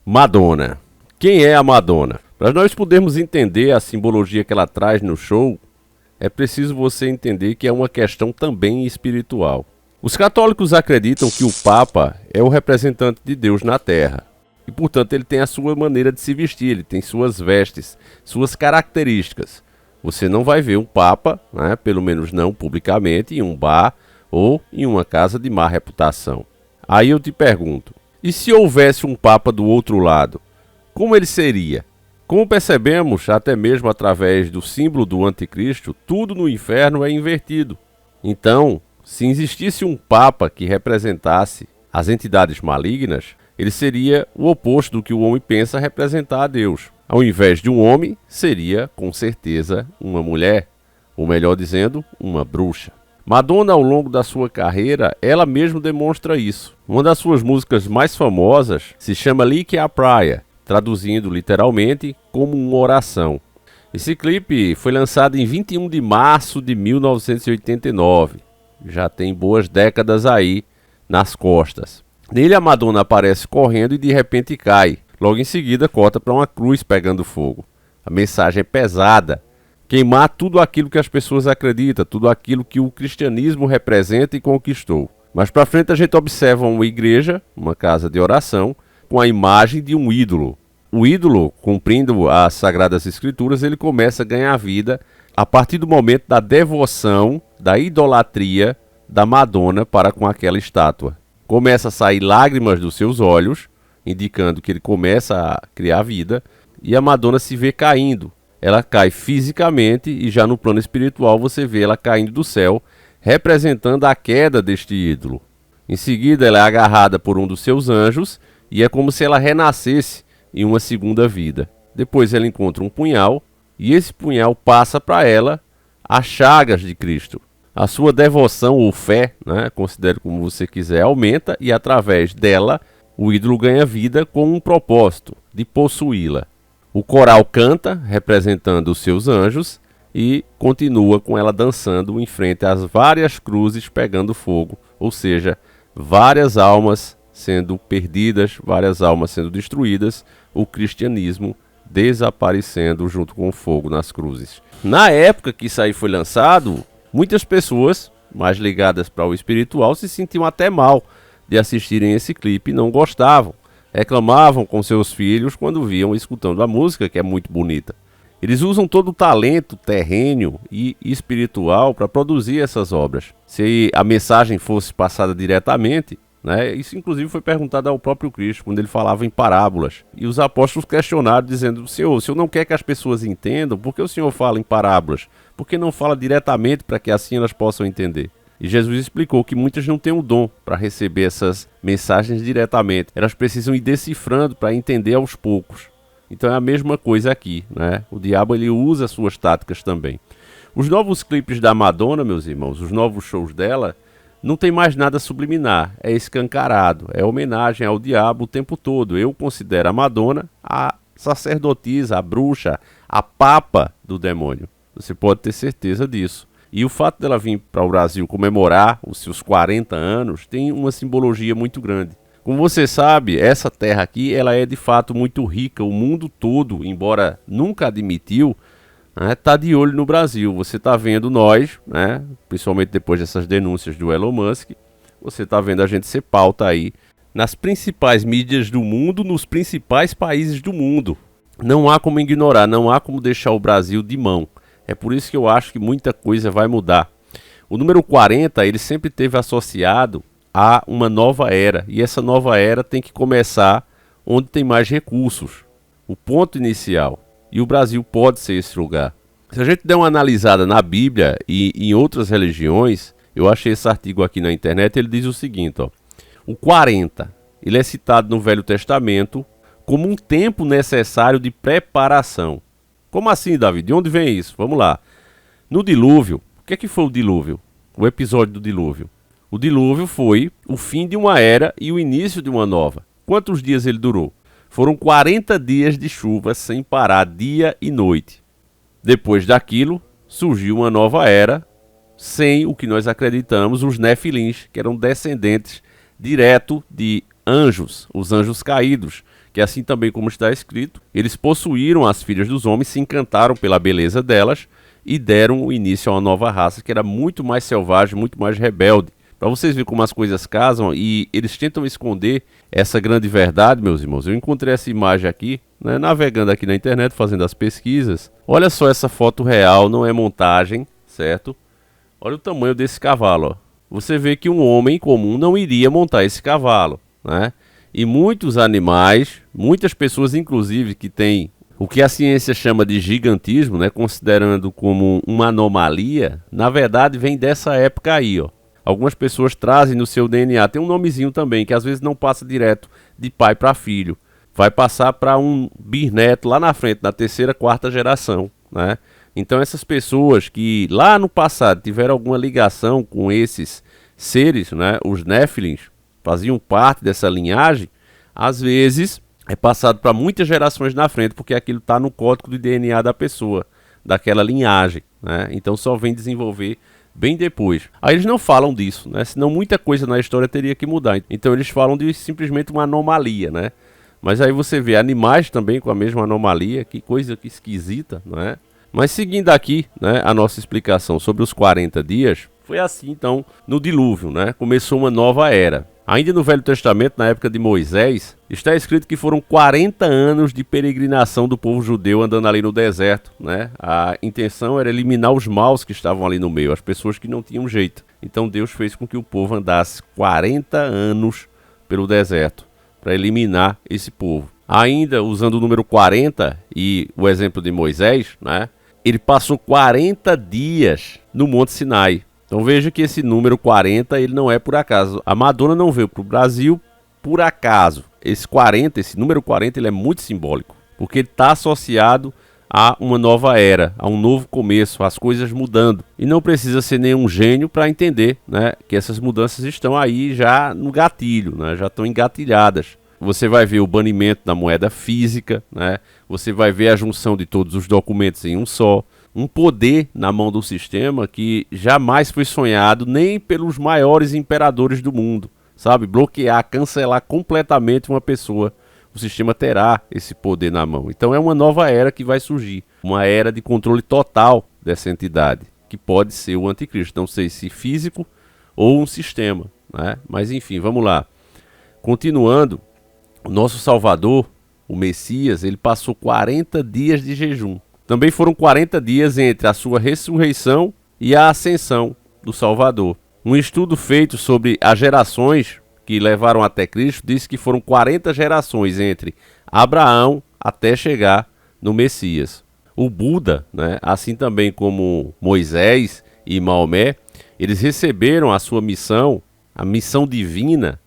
Madonna. Quem é a Madonna? Para nós podermos entender a simbologia que ela traz no show, é preciso você entender que é uma questão também espiritual. Os católicos acreditam que o Papa é o representante de Deus na Terra. E, portanto, ele tem a sua maneira de se vestir, ele tem suas vestes, suas características. Você não vai ver um Papa, né, pelo menos não publicamente, em um bar ou em uma casa de má reputação. Aí eu te pergunto, e se houvesse um Papa do outro lado, como ele seria? Como percebemos, até mesmo através do símbolo do anticristo, tudo no inferno é invertido. Então, se existisse um Papa que representasse as entidades malignas, ele seria o oposto do que o homem pensa representar a Deus. Ao invés de um homem, seria, com certeza, uma mulher, ou melhor dizendo, uma bruxa. Madonna, ao longo da sua carreira, ela mesma demonstra isso. Uma das suas músicas mais famosas se chama Lick a Praia, traduzindo literalmente como uma oração. Esse clipe foi lançado em 21 de março de 1989. Já tem boas décadas aí nas costas. Nele a Madonna aparece correndo e de repente cai. Logo em seguida corta para uma cruz pegando fogo. A mensagem é pesada. Queimar tudo aquilo que as pessoas acreditam, tudo aquilo que o cristianismo representa e conquistou. Mais para frente a gente observa uma igreja, uma casa de oração, com a imagem de um ídolo. O ídolo, cumprindo as Sagradas Escrituras, ele começa a ganhar vida a partir do momento da devoção, da idolatria da Madonna para com aquela estátua. Começa a sair lágrimas dos seus olhos, indicando que ele começa a criar vida, e a Madonna se vê caindo. Ela cai fisicamente e já no plano espiritual você vê ela caindo do céu, representando a queda deste ídolo. Em seguida ela é agarrada por um dos seus anjos e é como se ela renascesse em uma segunda vida. Depois ela encontra um punhal e esse punhal passa para ela as chagas de Cristo. A sua devoção ou fé, né, considere como você quiser, aumenta e através dela o ídolo ganha vida com um propósito, de possuí-la. O coral canta, representando os seus anjos, e continua com ela dançando em frente às várias cruzes pegando fogo, ou seja, várias almas sendo perdidas, várias almas sendo destruídas, o cristianismo desaparecendo junto com o fogo nas cruzes. Na época que isso aí foi lançado, muitas pessoas mais ligadas para o espiritual se sentiam até mal de assistirem esse clipe e não gostavam. Reclamavam com seus filhos quando viam escutando a música, que é muito bonita. Eles usam todo o talento terreno e espiritual para produzir essas obras. Se a mensagem fosse passada diretamente, né, isso inclusive foi perguntado ao próprio Cristo, quando ele falava em parábolas. E os apóstolos questionaram, dizendo, Senhor, o Senhor não quer que as pessoas entendam? Por que o Senhor fala em parábolas? Por que não fala diretamente para que assim elas possam entender? E Jesus explicou que muitas não têm o dom para receber essas mensagens diretamente. Elas precisam ir decifrando para entender aos poucos. Então é a mesma coisa aqui, né? O diabo ele usa suas táticas também. Os novos clipes da Madonna, meus irmãos, os novos shows dela, não tem mais nada subliminar. É escancarado, é homenagem ao diabo o tempo todo. Eu considero a Madonna a sacerdotisa, a bruxa, a papa do demônio. Você pode ter certeza disso. E o fato dela vir para o Brasil comemorar os seus 40 anos tem uma simbologia muito grande. Como você sabe, essa terra aqui ela é de fato muito rica. O mundo todo, embora nunca admitiu, está de olho no Brasil. Você está vendo nós, né, principalmente depois dessas denúncias do Elon Musk, você está vendo a gente ser pauta aí nas principais mídias do mundo, nos principais países do mundo. Não há como ignorar, não há como deixar o Brasil de mão. É por isso que eu acho que muita coisa vai mudar. O número 40, ele sempre esteve associado a uma nova era. E essa nova era tem que começar onde tem mais recursos. O ponto inicial. E o Brasil pode ser esse lugar. Se a gente der uma analisada na Bíblia e em outras religiões, eu achei esse artigo aqui na internet, ele diz o seguinte, ó. O 40, ele é citado no Velho Testamento como um tempo necessário de preparação. Como assim, Davi? De onde vem isso? Vamos lá. No dilúvio, o que foi o dilúvio? O episódio do dilúvio. O dilúvio foi o fim de uma era e o início de uma nova. Quantos dias ele durou? Foram 40 dias de chuva sem parar dia e noite. Depois daquilo, surgiu uma nova era, sem o que nós acreditamos, os Nefilins, que eram descendentes direto de anjos, os anjos caídos, que assim também como está escrito, eles possuíram as filhas dos homens, se encantaram pela beleza delas e deram início a uma nova raça que era muito mais selvagem, muito mais rebelde. Para vocês verem como as coisas casam e eles tentam esconder essa grande verdade, meus irmãos. Eu encontrei essa imagem aqui, né, navegando aqui na internet, fazendo as pesquisas. Olha só essa foto real, não é montagem, certo? Olha o tamanho desse cavalo, ó. Você vê que um homem comum não iria montar esse cavalo, né? E muitos animais, muitas pessoas inclusive que têm o que a ciência chama de gigantismo, né, considerando como uma anomalia, na verdade vem dessa época aí, ó. Algumas pessoas trazem no seu DNA, tem um nomezinho também, que às vezes não passa direto de pai para filho. Vai passar para um bisneto lá na frente, na terceira, quarta geração, né? Então essas pessoas que lá no passado tiveram alguma ligação com esses seres, né, os Néfilins, faziam parte dessa linhagem, às vezes é passado para muitas gerações na frente, porque aquilo está no código de DNA da pessoa, daquela linhagem, né? Então só vem desenvolver bem depois. Aí eles não falam disso, né? Senão muita coisa na história teria que mudar. Então eles falam de simplesmente uma anomalia, né? Mas aí você vê animais também com a mesma anomalia, que coisa que esquisita, não é? Mas seguindo aqui, né, a nossa explicação sobre os 40 dias, foi assim então no dilúvio, né? Começou uma nova era. Ainda no Velho Testamento, na época de Moisés, está escrito que foram 40 anos de peregrinação do povo judeu andando ali no deserto, né? A intenção era eliminar os maus que estavam ali no meio, as pessoas que não tinham jeito. Então Deus fez com que o povo andasse 40 anos pelo deserto para eliminar esse povo. Ainda usando o número 40 e o exemplo de Moisés, né? Ele passou 40 dias no Monte Sinai. Então veja que esse número 40 ele não é por acaso. A Madonna não veio para o Brasil por acaso. Esse número 40 ele é muito simbólico, porque ele está associado a uma nova era, a um novo começo, as coisas mudando. E não precisa ser nenhum gênio para entender, né, que essas mudanças estão aí já no gatilho, né, já estão engatilhadas. Você vai ver o banimento da moeda física, né, você vai ver a junção de todos os documentos em um só. Um poder na mão do sistema que jamais foi sonhado nem pelos maiores imperadores do mundo, sabe? Bloquear, cancelar completamente uma pessoa. O sistema terá esse poder na mão. Então é uma nova era que vai surgir. Uma era de controle total dessa entidade, que pode ser o anticristo. Não sei se físico ou um sistema, né? Mas enfim, vamos lá. Continuando, o nosso Salvador, o Messias, ele passou 40 dias de jejum. Também foram 40 dias entre a sua ressurreição e a ascensão do Salvador. Um estudo feito sobre as gerações que levaram até Cristo diz que foram 40 gerações entre Abraão até chegar no Messias. O Buda, né, assim também como Moisés e Maomé, eles receberam a sua missão, a missão divina,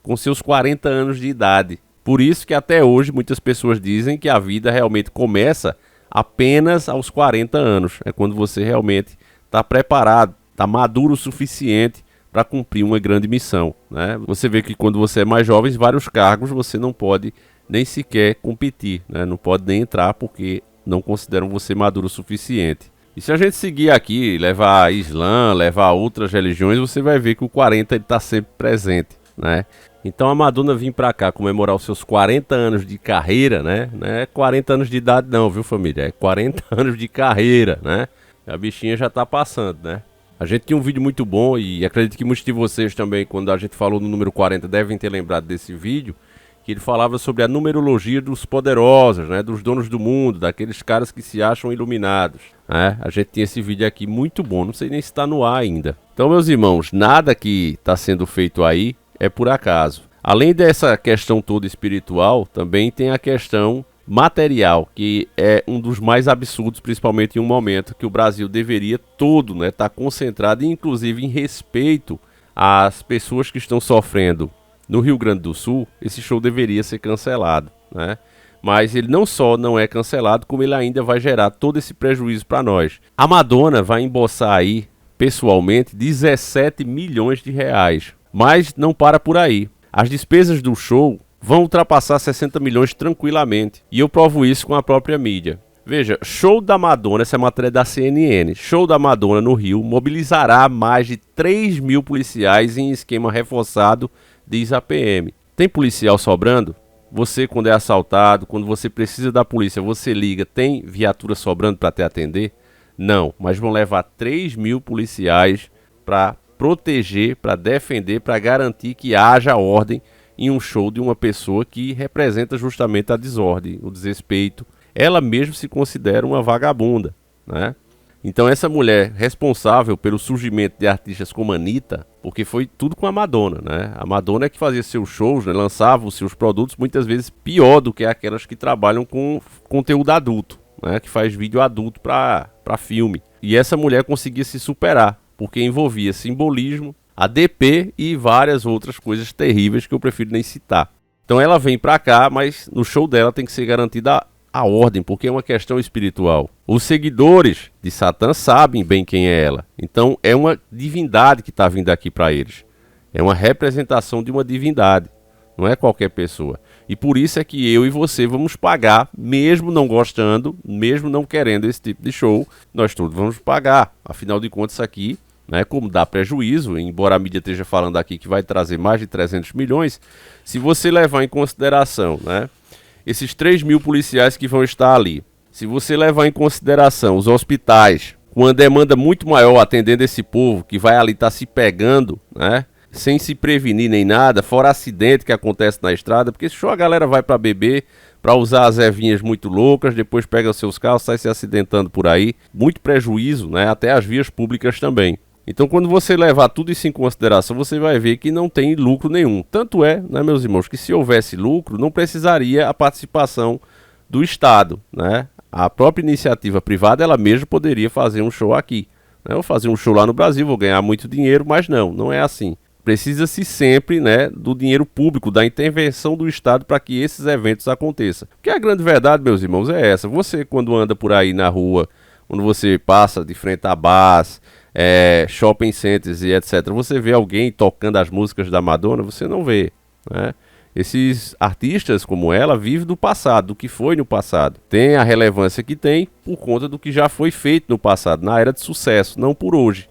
com seus 40 anos de idade. Por isso que até hoje muitas pessoas dizem que a vida realmente começa apenas aos 40 anos. É quando você realmente está preparado, está maduro o suficiente para cumprir uma grande missão, né? Você vê que quando você é mais jovem, vários cargos você não pode nem sequer competir, né? Não pode nem entrar porque não consideram você maduro o suficiente. E se a gente seguir aqui, levar Islã, levar outras religiões, você vai ver que o 40 está sempre presente, né? Então a Madonna vir pra cá comemorar os seus 40 anos de carreira, né? Não é 40 anos de idade não, viu família? É 40 anos de carreira, né? A bichinha já tá passando, né? A gente tinha um vídeo muito bom e acredito que muitos de vocês também, quando a gente falou no número 40, devem ter lembrado desse vídeo, que ele falava sobre a numerologia dos poderosos, né? Dos donos do mundo, daqueles caras que se acham iluminados, né? A gente tinha esse vídeo aqui muito bom, não sei nem se está no ar ainda. Então, meus irmãos, nada que está sendo feito aí é por acaso. Além dessa questão toda espiritual, também tem a questão material, que é um dos mais absurdos, principalmente em um momento que o Brasil deveria todo, né, estar concentrado, inclusive em respeito às pessoas que estão sofrendo no Rio Grande do Sul. Esse show deveria ser cancelado, né? Mas ele não só não é cancelado, como ele ainda vai gerar todo esse prejuízo para nós. A Madonna vai embolsar aí, pessoalmente, 17 milhões de reais. Mas não para por aí. As despesas do show vão ultrapassar 60 milhões tranquilamente. E eu provo isso com a própria mídia. Veja, show da Madonna, essa é a matéria da CNN. Show da Madonna no Rio mobilizará mais de 3 mil policiais em esquema reforçado, diz a PM. Tem policial sobrando? Você, quando é assaltado, quando você precisa da polícia, você liga, tem viatura sobrando para te atender? Não, mas vão levar 3.000 policiais para proteger, para defender, para garantir que haja ordem em um show de uma pessoa que representa justamente a desordem, o desrespeito. Ela mesma se considera uma vagabunda, né? Então essa mulher responsável pelo surgimento de artistas como a Anitta, porque foi tudo com a Madonna, né? A Madonna é que fazia seus shows, né? Lançava os seus produtos muitas vezes pior do que aquelas que trabalham com conteúdo adulto, né? Que faz vídeo adulto para filme. E essa mulher conseguia se superar, porque envolvia simbolismo, ADP e várias outras coisas terríveis que eu prefiro nem citar. Então ela vem pra cá, mas no show dela tem que ser garantida a ordem, porque é uma questão espiritual. Os seguidores de Satã sabem bem quem é ela. Então é uma divindade que está vindo aqui para eles. É uma representação de uma divindade. Não é qualquer pessoa. E por isso é que eu e você vamos pagar, mesmo não gostando, mesmo não querendo esse tipo de show, nós todos vamos pagar. Afinal de contas, isso aqui, né, como dá prejuízo, embora a mídia esteja falando aqui que vai trazer mais de 300 milhões, se você levar em consideração, né, esses 3.000 policiais que vão estar ali, se você levar em consideração os hospitais, com uma demanda muito maior atendendo esse povo, que vai ali estar se pegando, né, sem se prevenir nem nada, fora acidente que acontece na estrada, porque esse show a galera vai para beber, para usar as ervinhas muito loucas, depois pega os seus carros, sai se acidentando por aí, muito prejuízo, né, até as vias públicas também. Então, quando você levar tudo isso em consideração, você vai ver que não tem lucro nenhum. Tanto é, né, meus irmãos, que se houvesse lucro, não precisaria a participação do Estado, né? A própria iniciativa privada, ela mesma poderia fazer um show aqui, né? Ou fazer um show lá no Brasil, vou ganhar muito dinheiro, mas não é assim. Precisa-se sempre, né, do dinheiro público, da intervenção do Estado para que esses eventos aconteçam. Porque a grande verdade, meus irmãos, é essa. Você, quando anda por aí na rua, quando você passa de frente a bars, shopping centers e etc., você vê alguém tocando as músicas da Madonna, você não vê, né? Esses artistas como ela vivem do passado, do que foi no passado. Tem a relevância que tem por conta do que já foi feito no passado, na era de sucesso, não por hoje.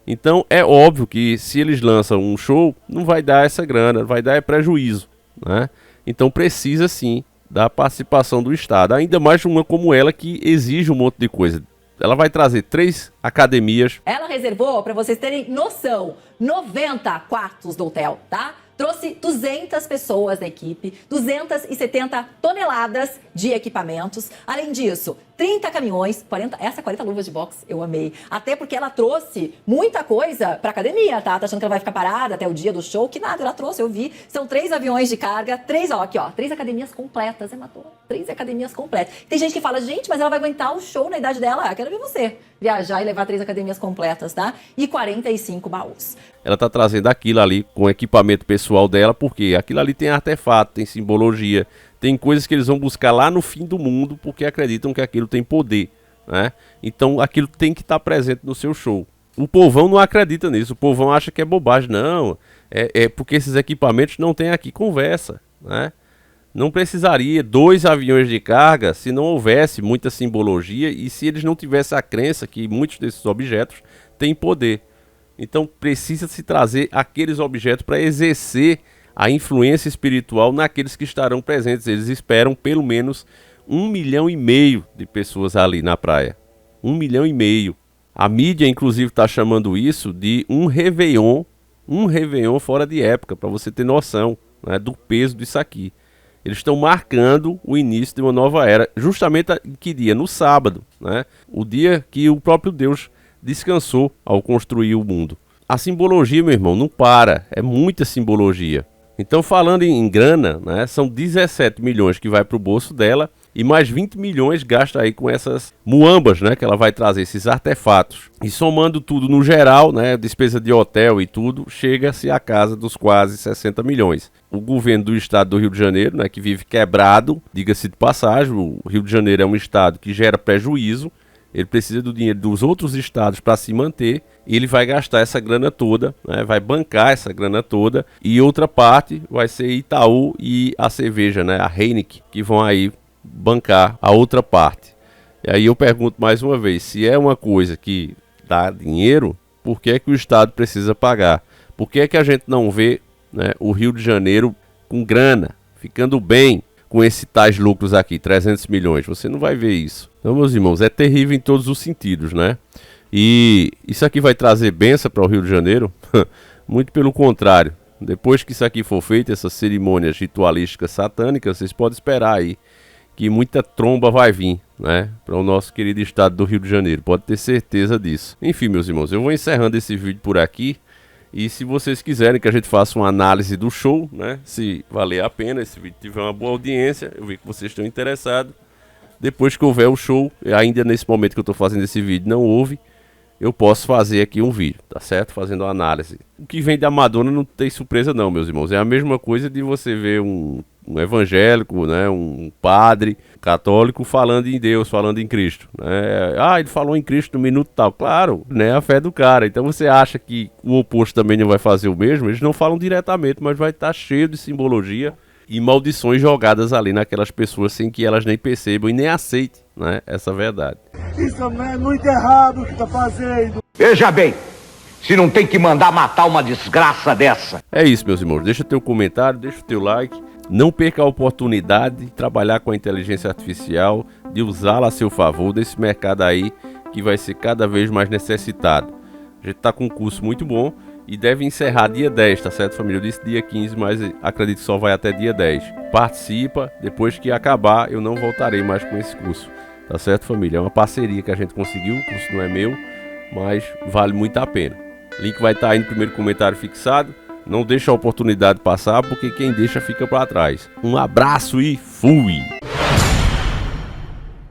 Então é óbvio que se eles lançam um show, não vai dar essa grana, vai dar prejuízo, né? Então precisa sim da participação do Estado, ainda mais uma como ela que exige um monte de coisa. Ela vai trazer 3 academias. Ela reservou, para vocês terem noção, 90 quartos do hotel, tá? Trouxe 200 pessoas da equipe, 270 toneladas de equipamentos. Além disso, 30 caminhões, 40 luvas de boxe, eu amei. Até porque ela trouxe muita coisa pra academia, tá? Tá achando que ela vai ficar parada até o dia do show? Que nada, ela trouxe, eu vi. São 3 aviões de carga, 3 academias completas, matou. 3 academias completas. Tem gente que fala, gente, mas ela vai aguentar o show na idade dela? Eu quero ver você viajar e levar 3 academias completas, tá? E 45 baús. Ela tá trazendo aquilo ali com o equipamento pessoal dela, porque aquilo ali tem artefato, tem simbologia, tem coisas que eles vão buscar lá no fim do mundo, porque acreditam que aquilo tem poder, né? Então aquilo tem que estar presente no seu show. O povão não acredita nisso, o povão acha que é bobagem. Não, é porque esses equipamentos não tem aqui conversa, né? Não precisaria 2 aviões de carga se não houvesse muita simbologia e se eles não tivessem a crença que muitos desses objetos têm poder. Então precisa se trazer aqueles objetos para exercer a influência espiritual naqueles que estarão presentes. Eles esperam pelo menos 1,5 milhão de pessoas ali na praia. 1,5 milhão. A mídia, inclusive, está chamando isso de um Réveillon fora de época, para você ter noção, né, do peso disso aqui. Eles estão marcando o início de uma nova era, justamente em que dia? No sábado, né? O dia que o próprio Deus descansou ao construir o mundo. A simbologia, meu irmão, não para, é muita simbologia. Então, falando em grana, né, são 17 milhões que vai para o bolso dela e mais 20 milhões gasta aí com essas muambas, né, que ela vai trazer, esses artefatos. E somando tudo no geral, né, despesa de hotel e tudo, chega-se à casa dos quase 60 milhões. O governo do estado do Rio de Janeiro, né, que vive quebrado, diga-se de passagem, o Rio de Janeiro é um estado que gera prejuízo, ele precisa do dinheiro dos outros estados para se manter e ele vai gastar essa grana toda, né? Vai bancar essa grana toda e outra parte vai ser Itaú e a cerveja, né? A Heineken, que vão aí bancar a outra parte. E aí eu pergunto mais uma vez, se é uma coisa que dá dinheiro, por que é que o estado precisa pagar? Por que é que a gente não vê, né, o Rio de Janeiro com grana, ficando bem com esses tais lucros aqui, 300 milhões. Você não vai ver isso. Então, meus irmãos, é terrível em todos os sentidos, né? E isso aqui vai trazer bênção para o Rio de Janeiro? Muito pelo contrário. Depois que isso aqui for feito, essas cerimônias ritualísticas satânicas, vocês podem esperar aí que muita tromba vai vir, né, para o nosso querido estado do Rio de Janeiro. Pode ter certeza disso. Enfim, meus irmãos, eu vou encerrando esse vídeo por aqui. E se vocês quiserem que a gente faça uma análise do show, né, se valer a pena, esse vídeo tiver uma boa audiência, eu vi que vocês estão interessados. Depois que houver o show, ainda nesse momento que eu estou fazendo esse vídeo não houve, eu posso fazer aqui um vídeo, tá certo? Fazendo uma análise. O que vem da Madonna não tem surpresa não, meus irmãos. É a mesma coisa de você ver um evangélico, né, um padre católico falando em Deus, falando em Cristo, né? Ah, ele falou em Cristo no minuto tal. Claro, né, a fé do cara. Então você acha que o oposto também não vai fazer o mesmo? Eles não falam diretamente, mas vai estar cheio de simbologia e maldições jogadas ali naquelas pessoas sem que elas nem percebam e nem aceitem, né, essa verdade. Isso é muito errado o que tá fazendo. Veja bem, se não tem que mandar matar uma desgraça dessa. É isso, meus irmãos. Deixa teu comentário, deixa o teu like. Não perca a oportunidade de trabalhar com a inteligência artificial, de usá-la a seu favor desse mercado aí que vai ser cada vez mais necessitado. A gente está com um curso muito bom e deve encerrar dia 10, tá certo, família? Eu disse dia 15, mas acredito que só vai até dia 10. Participa, depois que acabar eu não voltarei mais com esse curso. Tá certo, família? É uma parceria que a gente conseguiu, o curso não é meu, mas vale muito a pena. Link vai estar aí no primeiro comentário fixado. Não deixa a oportunidade passar, porque quem deixa fica para trás. Um abraço e fui!